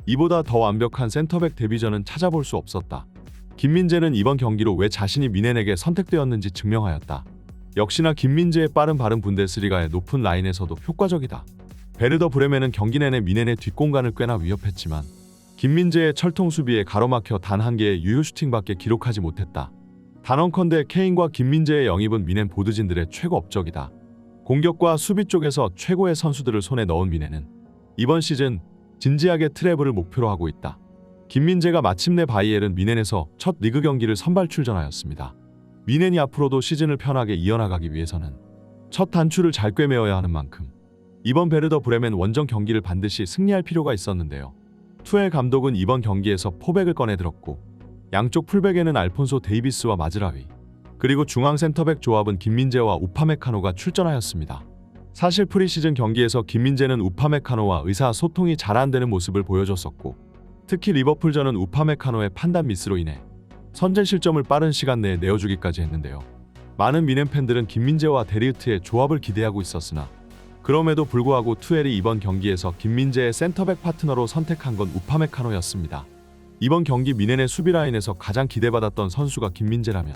이보다 더 완벽한 센터백 데뷔전은 찾아볼 수 없었다. 김민재는 이번 경기로 왜 자신이 미넨에게 선택되었는지 증명하였다. 역시나 김민재의 빠른 발은 분데스리가의 높은 라인에서도 효과적이다. 베르더 브레멘은 경기 내내 미넨의 뒷공간을 꽤나 위협했지만 김민재의 철통 수비에 가로막혀 단 한 개의 유효 슈팅밖에 기록하지 못했다. 단언컨대 케인과 김민재의 영입은 미넨 보드진들의 최고 업적이다. 공격과 수비 쪽에서 최고의 선수들을 손에 넣은 미넨은 이번 시즌 진지하게 트래블을 목표로 하고 있다. 김민재가 마침내 바이에른 미넨에서 첫 리그 경기를 선발 출전하였습니다. 미넨이 앞으로도 시즌을 편하게 이어나가기 위해서는 첫 단추를 잘 꿰매어야 하는 만큼 이번 베르더 브레멘 원정 경기를 반드시 승리할 필요가 있었는데요. 투엘 감독은 이번 경기에서 포백을 꺼내들었고 양쪽 풀백에는 알폰소 데이비스와 마즈라위, 그리고 중앙 센터백 조합은 김민재와 우파메카노가 출전하였습니다. 사실 프리시즌 경기에서 김민재는 우파메카노와 의사소통이 잘 안되는 모습을 보여줬었고 특히 리버풀전은 우파메카노의 판단 미스로 인해 선제 실점을 빠른 시간 내에 내어주기까지 했는데요. 많은 미넨 팬들은 김민재와 데리우트의 조합을 기대하고 있었으나 그럼에도 불구하고 투엘이 이번 경기에서 김민재의 센터백 파트너로 선택한 건 우파메카노였습니다. 이번 경기 미넨의 수비 라인에서 가장 기대받았던 선수가 김민재라면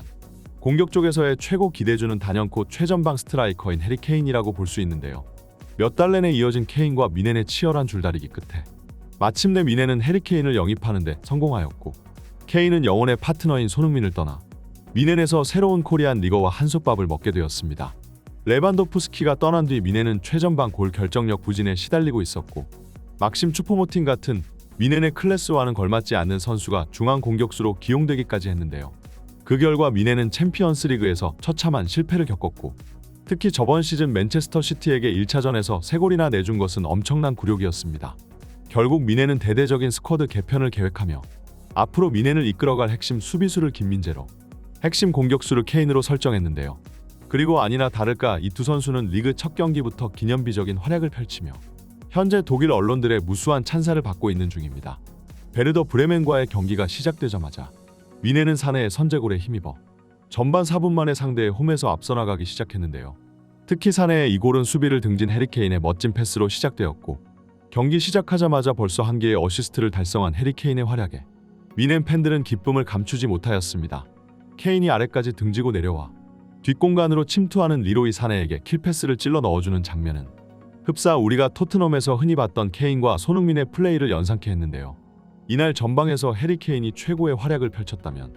공격 쪽에서의 최고 기대주는 단연코 최전방 스트라이커인 해리 케인이라고 볼 수 있는데요. 몇 달 내내 이어진 케인과 미넨의 치열한 줄다리기 끝에 마침내 미넨은 해리 케인을 영입하는 데 성공하였고 케인은 영혼의 파트너인 손흥민을 떠나 미넨에서 새로운 코리안 리거와 한솥밥을 먹게 되었습니다. 레반도프스키가 떠난 뒤 미넨은 최전방 골 결정력 부진에 시달리고 있었고 막심 추포모팅 같은 미넨의 클래스와는 걸맞지 않는 선수가 중앙 공격수로 기용되기까지 했는데요. 그 결과 미넨은 챔피언스 리그에서 처참한 실패를 겪었고 특히 저번 시즌 맨체스터 시티에게 1차전에서 3골이나 내준 것은 엄청난 굴욕이었습니다. 결국 미넨은 대대적인 스쿼드 개편을 계획하며 앞으로 미넨을 이끌어갈 핵심 수비수를 김민재로 핵심 공격수를 케인으로 설정했는데요. 그리고 아니나 다를까 이 두 선수는 리그 첫 경기부터 기념비적인 활약을 펼치며 현재 독일 언론들의 무수한 찬사를 받고 있는 중입니다. 베르더 브레멘과의 경기가 시작되자마자 미넨은 사내의 선제골에 힘입어 전반 4분 만에 상대의 홈에서 앞서 나가기 시작했는데요. 특히 사내의 이 골은 수비를 등진 해리 케인의 멋진 패스로 시작되었고 경기 시작하자마자 벌써 한 개의 어시스트를 달성한 해리 케인의 활약에 미넨 팬들은 기쁨을 감추지 못하였습니다. 케인이 아래까지 등지고 내려와 뒷공간으로 침투하는 리로이 사네에게 킬패스를 찔러 넣어주는 장면은 흡사 우리가 토트넘에서 흔히 봤던 케인과 손흥민의 플레이를 연상케 했는데요. 이날 전방에서 해리 케인이 최고의 활약을 펼쳤다면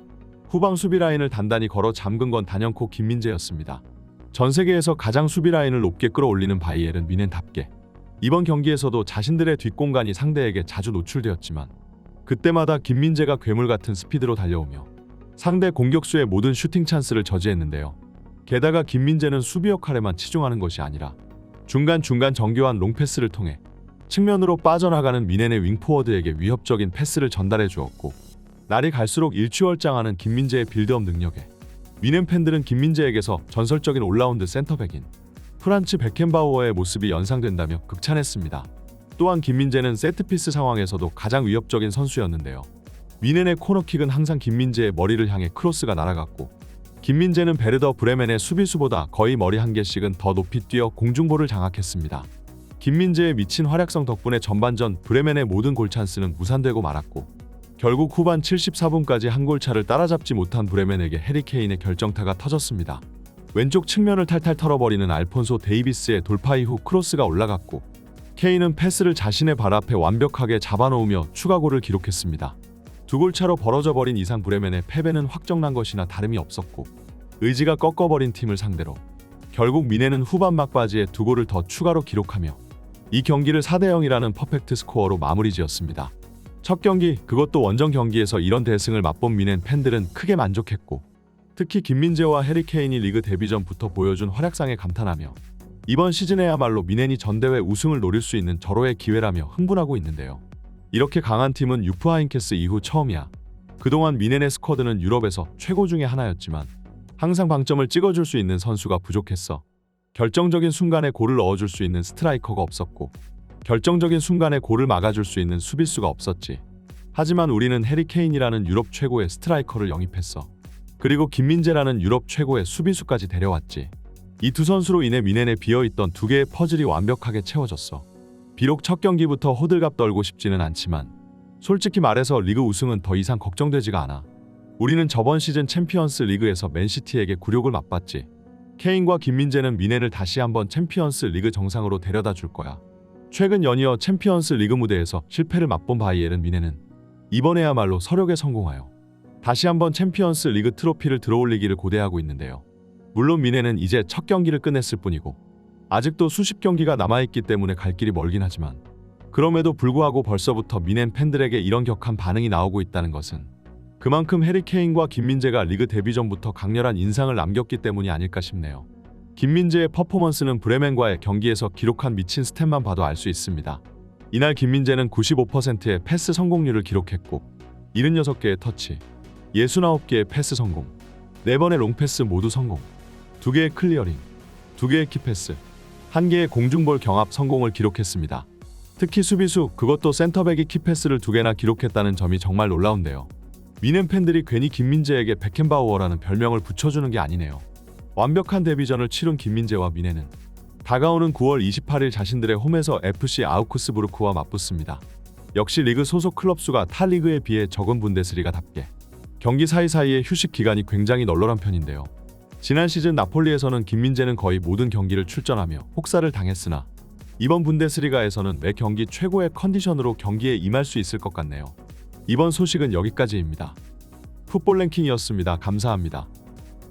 후방 수비 라인을 단단히 걸어 잠근 건 단연코 김민재였습니다. 전 세계에서 가장 수비 라인을 높게 끌어올리는 바이에른 미넨답게 이번 경기에서도 자신들의 뒷공간이 상대에게 자주 노출되었지만 그때마다 김민재가 괴물 같은 스피드로 달려오며 상대 공격수의 모든 슈팅 찬스를 저지했는데요. 게다가 김민재는 수비 역할에만 치중하는 것이 아니라 중간중간 정교한 롱패스를 통해 측면으로 빠져나가는 미넨의 윙포워드에게 위협적인 패스를 전달해 주었고 날이 갈수록 일취월장하는 김민재의 빌드업 능력에 미넨 팬들은 김민재에게서 전설적인 올라운드 센터백인 프란츠 베켄바우어의 모습이 연상된다며 극찬했습니다. 또한 김민재는 세트피스 상황에서도 가장 위협적인 선수였는데요. 미넨의 코너킥은 항상 김민재의 머리를 향해 크로스가 날아갔고 김민재는 베르더 브레멘의 수비수보다 거의 머리 한 개씩은 더 높이 뛰어 공중볼을 장악했습니다. 김민재의 미친 활약성 덕분에 전반전 브레멘의 모든 골찬스는 무산되고 말았고 결국 후반 74분까지 한 골차를 따라잡지 못한 브레멘에게 해리 케인의 결정타가 터졌습니다. 왼쪽 측면을 탈탈 털어버리는 알폰소 데이비스의 돌파 이후 크로스가 올라갔고 케인은 패스를 자신의 발 앞에 완벽하게 잡아놓으며 추가골을 기록했습니다. 두 골차로 벌어져 버린 이상 브레멘의 패배는 확정난 것이나 다름이 없었고 의지가 꺾어버린 팀을 상대로 결국 미넨은 후반 막바지에 두 골을 더 추가로 기록하며 이 경기를 4대0이라는 퍼펙트 스코어로 마무리지었습니다. 첫 경기, 그것도 원정 경기에서 이런 대승을 맛본 미넨 팬들은 크게 만족했고 특히 김민재와 해리 케인이 리그 데뷔 전부터 보여준 활약상에 감탄하며 이번 시즌에야말로 미넨이 전대회 우승을 노릴 수 있는 절호의 기회라며 흥분하고 있는데요. 이렇게 강한 팀은 유프 하인케스 이후 처음이야. 그동안 미넨의 스쿼드는 유럽에서 최고 중에 하나였지만 항상 방점을 찍어줄 수 있는 선수가 부족했어. 결정적인 순간에 골을 넣어줄 수 있는 스트라이커가 없었고 결정적인 순간에 골을 막아줄 수 있는 수비수가 없었지. 하지만 우리는 해리 케인이라는 유럽 최고의 스트라이커를 영입했어. 그리고 김민재라는 유럽 최고의 수비수까지 데려왔지. 이 두 선수로 인해 미넨에 비어있던 두 개의 퍼즐이 완벽하게 채워졌어. 비록 첫 경기부터 호들갑 떨고 싶지는 않지만 솔직히 말해서 리그 우승은 더 이상 걱정되지가 않아. 우리는 저번 시즌 챔피언스 리그에서 맨시티에게 굴욕을 맛봤지. 케인과 김민재는 미넨을 다시 한번 챔피언스 리그 정상으로 데려다 줄 거야. 최근 연이어 챔피언스 리그 무대에서 실패를 맛본 바이에른 미넨은 이번에야말로 서력에 성공하여 다시 한번 챔피언스 리그 트로피를 들어올리기를 고대하고 있는데요. 물론 미넨은 이제 첫 경기를 끝냈을 뿐이고 아직도 수십 경기가 남아있기 때문에 갈 길이 멀긴 하지만 그럼에도 불구하고 벌써부터 미넨 팬들에게 이런 격한 반응이 나오고 있다는 것은 그만큼 해리 케인과 김민재가 리그 데뷔 전부터 강렬한 인상을 남겼기 때문이 아닐까 싶네요. 김민재의 퍼포먼스는 브레멘과의 경기에서 기록한 미친 스탯만 봐도 알 수 있습니다. 이날 김민재는 95%의 패스 성공률을 기록했고 76개의 터치, 69개의 패스 성공, 4번의 롱패스 모두 성공, 2개의 클리어링, 2개의 키패스, 1개의 공중볼 경합 성공을 기록했습니다. 특히 수비수, 그것도 센터백이 키패스를 2개나 기록했다는 점이 정말 놀라운데요. 미넨 팬들이 괜히 김민재에게 베켄바우어라는 별명을 붙여주는 게 아니네요. 완벽한 데뷔전을 치룬 김민재와 미넨은 다가오는 9월 28일 자신들의 홈에서 FC 아우크스부르크와 맞붙습니다. 역시 리그 소속 클럽 수가 타 리그에 비해 적은 분데스리가답게 경기 사이사이의 휴식 기간이 굉장히 널널한 편인데요. 지난 시즌 나폴리에서는 김민재는 거의 모든 경기를 출전하며 혹사를 당했으나 이번 분데스리가에서는 매 경기 최고의 컨디션으로 경기에 임할 수 있을 것 같네요. 이번 소식은 여기까지입니다. 풋볼 랭킹이었습니다. 감사합니다.